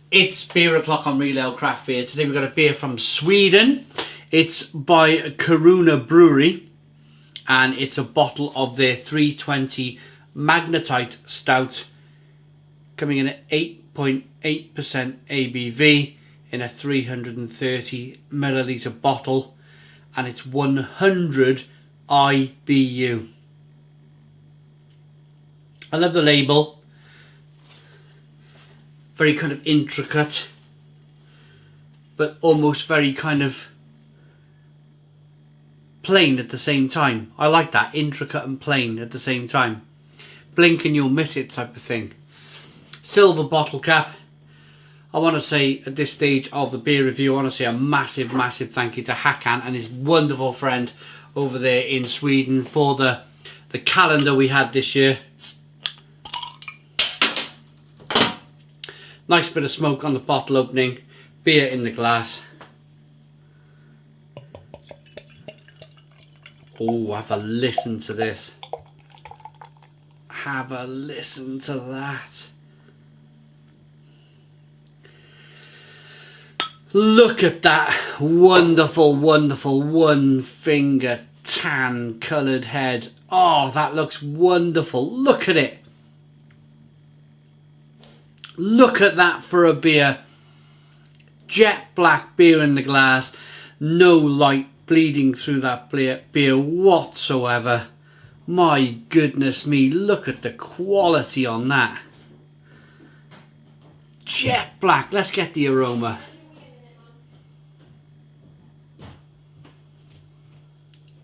It's beer o'clock on Real Ale Craft Beer. Today we've got a beer from Sweden. It's by Kiruna Bryggeri, and it's a bottle of their 320 Magnetite Stout, coming in at 8.8% ABV in a 330 milliliter bottle, and it's 100 IBU. I love the label. Very kind of intricate, but almost very kind of plain at the same time. I like that, intricate and plain at the same time. Blink and you'll miss it type of thing. Silver bottle cap. I want to say at this stage of the beer review, I want to say a massive, massive thank you to Hakan and his wonderful friend over there in Sweden for the calendar we had this year. Nice bit of smoke on the bottle opening, beer in the glass. Oh, have a listen to this. Have a listen to that. Look at that wonderful, wonderful one finger tan coloured head. Oh, that looks wonderful. Look at it. Look at that for a beer. Jet black beer in the glass. No light bleeding through that beer whatsoever. My goodness me, look at the quality on that. Jet black. Let's get the aroma.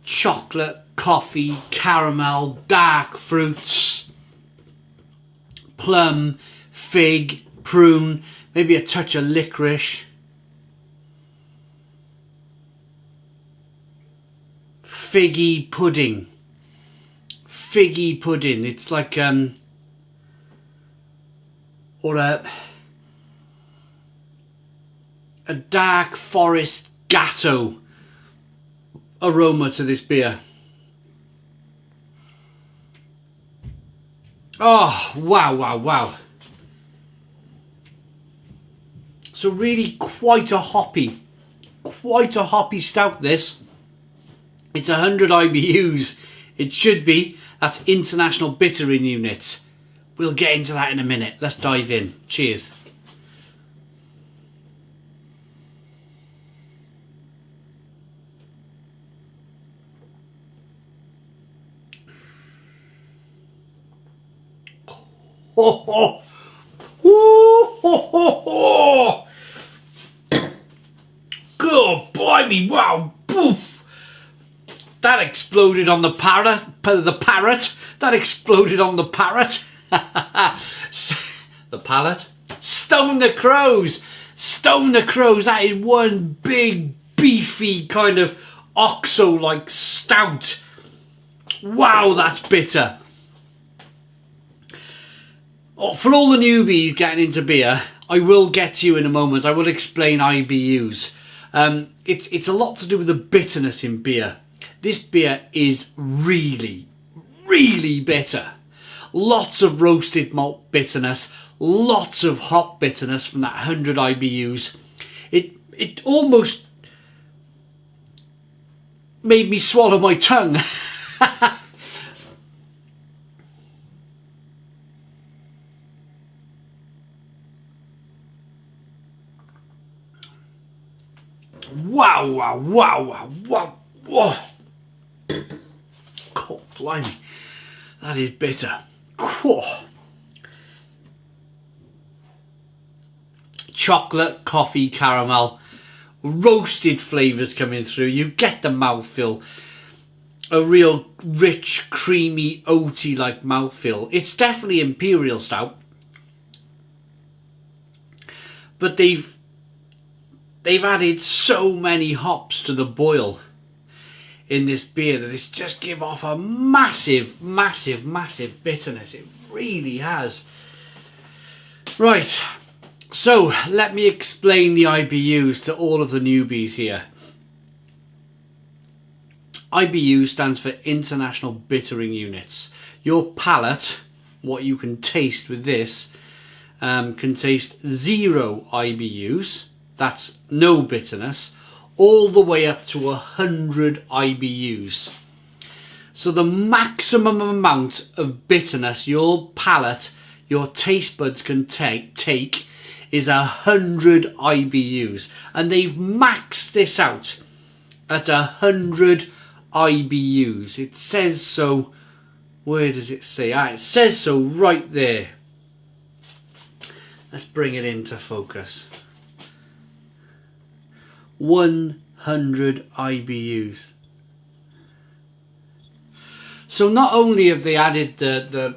Chocolate, coffee, caramel, dark fruits, plum, fig, prune, maybe a touch of licorice. Figgy pudding. Figgy pudding. It's like or a dark forest gatto aroma to this beer. Oh, wow, wow, wow. So really quite a hoppy stout this. It's 100 IBUs. It should be. That's international bittering units. We'll get into that in a minute. Let's dive in. Cheers. Ho ho! Ooh, ho ho ho! God, blimey, wow, poof! That exploded on the parrot. That exploded on the parrot. The palate. Stone the crows. Stone the crows. That is one big, beefy kind of OXO-like stout. Wow, that's bitter. Oh, for all the newbies getting into beer, I will get to you in a moment. I will explain IBUs. It's a lot to do with the bitterness in beer. This beer is really, really bitter. Lots of roasted malt bitterness, lots of hop bitterness from that 100 IBUs. It almost made me swallow my tongue. Wow, wow, wow, wow, wow, wow. God, blimey. That is bitter. Whoa. Chocolate, coffee, caramel, roasted flavours coming through. You get the mouthfeel. A real rich, creamy, oaty-like mouthfeel. It's definitely Imperial Stout. But they've added so many hops to the boil in this beer that it's just give off a massive, massive, massive bitterness. It really has. Right, so let me explain the IBUs to all of the newbies here. IBU stands for International Bittering Units. Your palate, what you can taste with this, can taste 0 IBUs, that's no bitterness, all the way up to 100 IBUs. So the maximum amount of bitterness your palate, your taste buds can take is 100 IBUs. And they've maxed this out at 100 IBUs. It says so. Where does it say? It says so right there. Let's bring it into focus. 100 IBUs. So not only have they added the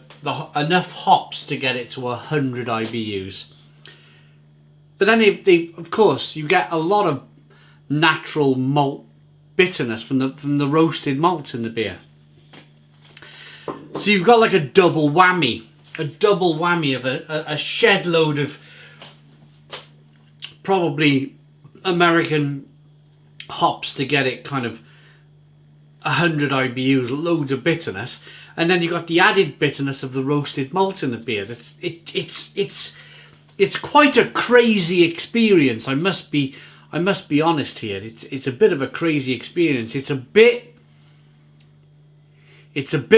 enough hops to get it to 100 IBUs, but then they of course you get a lot of natural malt bitterness from the roasted malt in the beer. So you've got like a double whammy of a shed load of probably American hops to get it kind of 100 IBUs, loads of bitterness, and then you got the added bitterness of the roasted malt in the beer. It's quite a crazy experience. I must be honest here. It's a bit of a crazy experience. It's a bit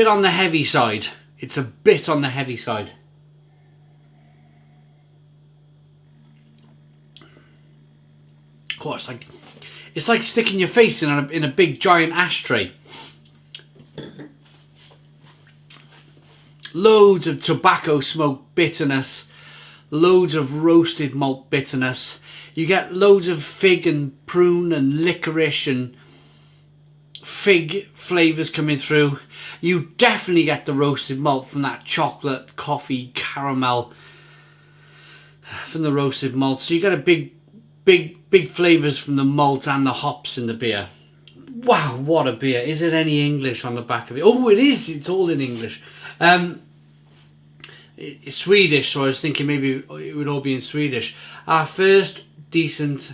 on the heavy side. It's a bit on the heavy side. Of course, it's like sticking your face in a big giant ashtray. Loads of tobacco smoke bitterness, loads of roasted malt bitterness. You get loads of fig and prune and licorice and fig flavours coming through. You definitely get the roasted malt from that chocolate, coffee, caramel from the roasted malt. So you get a big flavours from the malt and the hops in the beer. Wow, what a beer. Is it any English on the back of it? Oh, it is. It's all in English. It's Swedish, so I was thinking maybe it would all be in Swedish. Our first descent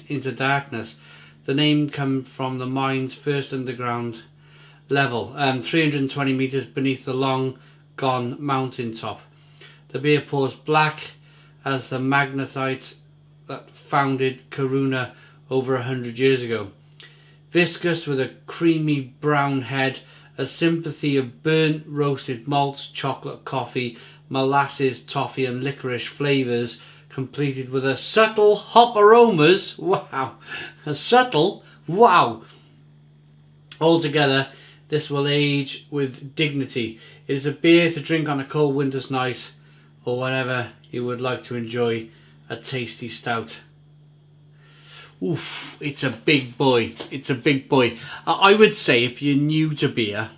into darkness. The name comes from the mine's first underground level, 320 metres beneath the long gone mountain top. The beer pours black as the magnetite that founded Kiruna over 100 years ago. Viscous with a creamy brown head, a sympathy of burnt roasted malts, chocolate, coffee, molasses, toffee and licorice flavours, completed with a subtle hop aromas. Wow, a subtle, wow. Altogether, this will age with dignity. It is a beer to drink on a cold winter's night, or whenever you would like to enjoy a tasty stout. Oof, it's a big boy. It's a big boy. I would say if you're new to beer,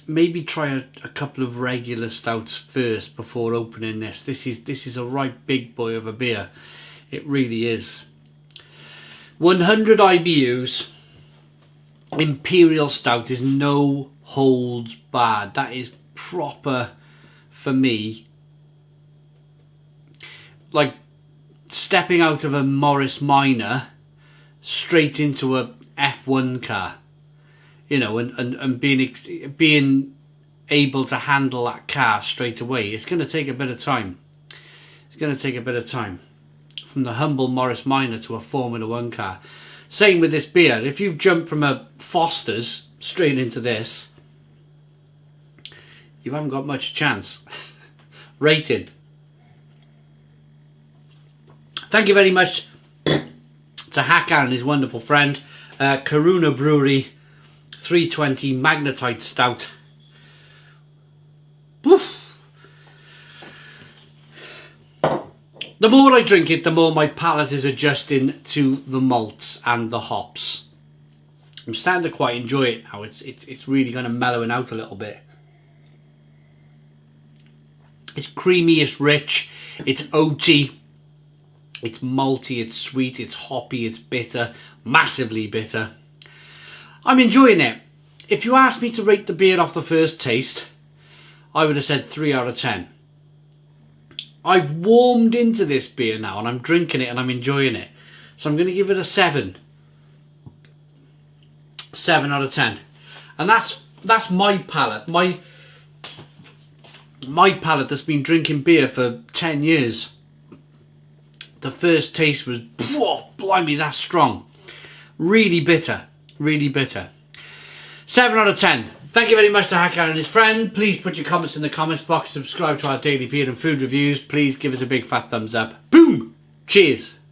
maybe try a couple of regular stouts first before opening this. This is a right big boy of a beer. It really is. 100 IBUs. Imperial stout is no holds barred. That is proper, for me, like stepping out of a Morris Minor straight into a F1 car, you know, and being able to handle that car straight away. It's going to take a bit of time. It's going to take a bit of time. From the humble Morris Minor to a Formula 1 car. Same with this beer. If you've jumped from a Foster's straight into this, you haven't got much chance. Rated. Thank you very much to Hacker and his wonderful friend. Kiruna Bryggeri 320 Magnetite Stout. Woof. The more I drink it, the more my palate is adjusting to the malts and the hops. I'm starting to quite enjoy it now. It's really kind of mellowing out a little bit. It's creamy, it's rich, it's oaty, it's malty, it's sweet, it's hoppy, it's bitter, massively bitter. I'm enjoying it. If you asked me to rate the beer off the first taste, I would have said 3 out of 10. I've warmed into this beer now and I'm drinking it and I'm enjoying it. So I'm going to give it a 7. 7 out of 10. And that's my palate. my palate that's been drinking beer for 10 years, the first taste was, whoa, blimey, that's strong. Really bitter, really bitter. 7 out of 10. Thank you very much to Hacker and his friend. Please put your comments in the comments box. Subscribe to our daily beer and food reviews. Please give us a big fat thumbs up. Boom! Cheers.